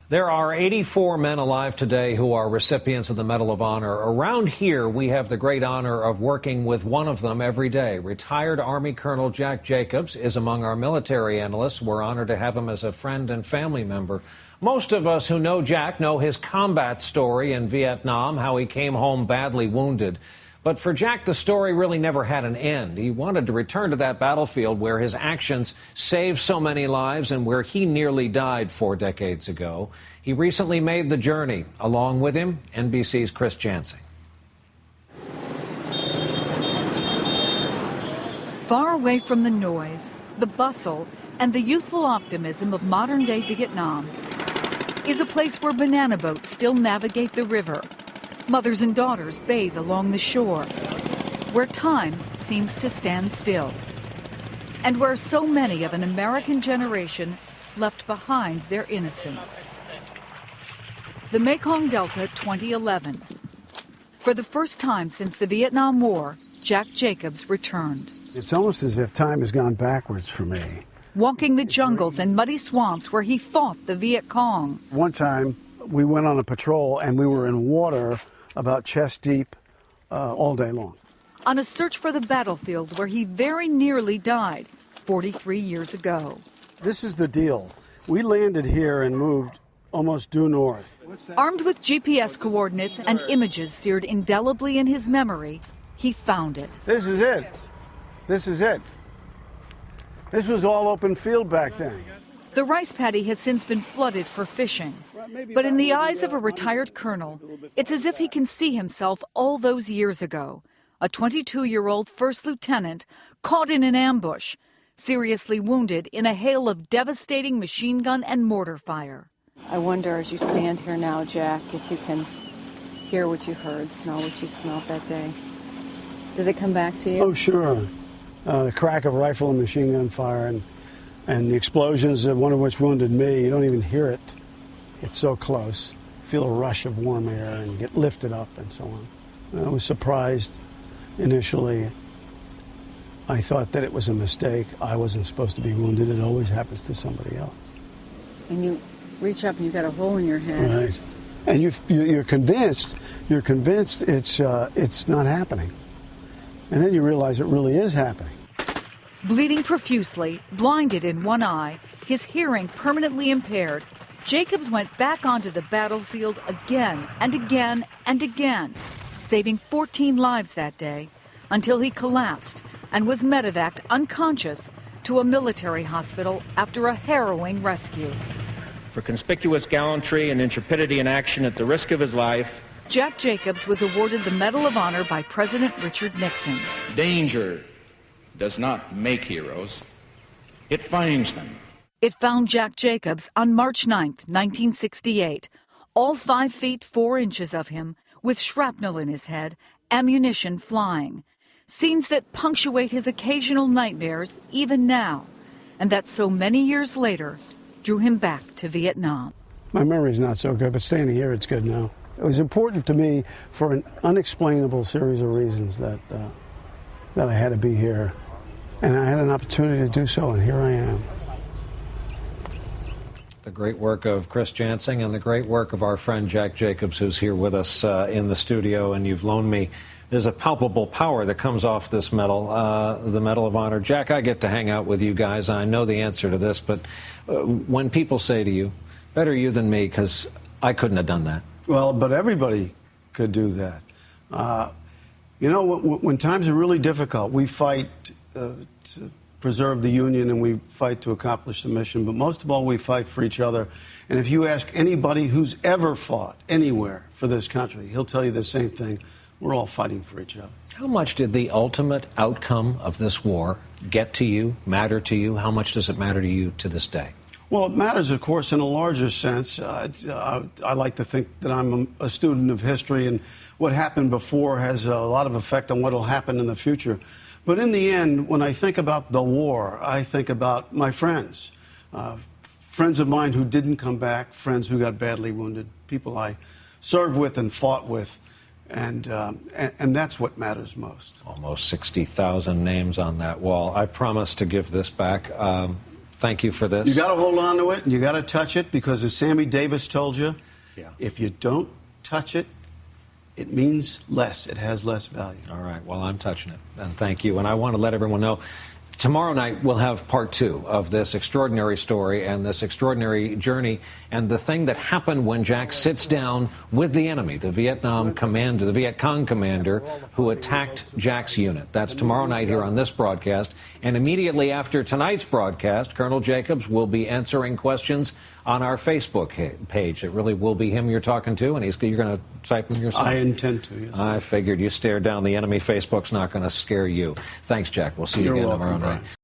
There are 84 men alive today who are recipients of the Medal of Honor. Around here, we have the great honor of working with one of them every day. Retired Army Colonel Jack Jacobs is among our military analysts. We're honored to have him as a friend and family member. Most of us who know Jack know his combat story in Vietnam, how he came home badly wounded. But for Jack, the story really never had an end. He wanted to return to that battlefield where his actions saved so many lives and where he nearly died 4 decades ago. He recently made the journey. Along with him, NBC's Chris Jansing. Far away from the noise, the bustle, and the youthful optimism of modern-day Vietnam is a place where banana boats still navigate the river. Mothers and daughters bathe along the shore, where time seems to stand still, and where so many of an American generation left behind their innocence. The Mekong Delta 2011. For the first time since the Vietnam War, Jack Jacobs returned. It's almost as if time has gone backwards for me. Walking the jungles and muddy swamps where he fought the Viet Cong. One time we went on a patrol and we were in water about chest deep all day long. On a search for the battlefield where he very nearly died 43 years ago. This is the deal. We landed here and moved almost due north. Armed with GPS coordinates and images seared indelibly in his memory, he found it. This is it. This is it. This was all open field back then. The rice paddy has since been flooded for fishing. But in the eyes of a retired colonel, it's as if he can see himself all those years ago. A 22-year-old first lieutenant caught in an ambush, seriously wounded in a hail of devastating machine gun and mortar fire. I wonder, as you stand here now, Jack, if you can hear what you heard, smell what you smelled that day. Does it come back to you? Oh, sure. The crack of rifle and machine gun fire and the explosions, one of which wounded me. You don't even hear it. It's so close. Feel a rush of warm air and get lifted up and so on. I was surprised initially. I thought that it was a mistake. I wasn't supposed to be wounded. It always happens to somebody else. And you reach up and you've got a hole in your head. Right. And you're convinced it's not happening. And then you realize it really is happening. Bleeding profusely, blinded in one eye, his hearing permanently impaired, Jacobs went back onto the battlefield again and again and again, saving 14 lives that day until he collapsed and was medevaced unconscious to a military hospital after a harrowing rescue. For conspicuous gallantry and intrepidity in action at the risk of his life, Jack Jacobs was awarded the Medal of Honor by President Richard Nixon. Danger does not make heroes, it finds them. It found Jack Jacobs on March 9th, 1968, all 5 feet 4 inches of him, with shrapnel in his head, ammunition flying. Scenes that punctuate his occasional nightmares even now, and that so many years later drew him back to Vietnam. My memory's not so good, but standing here, it's good now. It was important to me for an unexplainable series of reasons that I had to be here. And I had an opportunity to do so, and here I am. The great work of Chris Jansing and the great work of our friend Jack Jacobs, who's here with us in the studio, and you've loaned me. There's a palpable power that comes off this medal, the Medal of Honor. Jack, I get to hang out with you guys. I know the answer to this, but when people say to you, better you than me, because I couldn't have done that. Well, but everybody could do that. You know, when times are really difficult, we fight to preserve the Union and we fight to accomplish the mission. But most of all, we fight for each other. And if you ask anybody who's ever fought anywhere for this country, he'll tell you the same thing. We're all fighting for each other. How much did the ultimate outcome of this war get to you, matter to you? How much does it matter to you to this day? Well, it matters, of course, in a larger sense. I like to think that I'm a student of history, and what happened before has a lot of effect on what will happen in the future. But in the end, when I think about the war, I think about my friends. Friends of mine who didn't come back, friends who got badly wounded, people I served with and fought with. And that's what matters most. Almost 60,000 names on that wall. I promise to give this back. Thank you for this. You got to hold on to it, and you got to touch it, because as Sammy Davis told you, if you don't touch it, it means less. It has less value. All right. Well, I'm touching it, and thank you. And I want to let everyone know, tomorrow night we'll have part 2 of this extraordinary story and this extraordinary journey and the thing that happened when Jack sits down with the enemy, the Viet Cong commander who attacked Jack's unit. That's tomorrow night here on this broadcast. And immediately after tonight's broadcast, Colonel Jacobs will be answering questions on our Facebook page. It really will be him you're talking to, and you're going to type him yourself? I intend to, yes. I figured you stare down the enemy. Facebook's not going to scare you. Thanks, Jack. We'll see you again tomorrow night.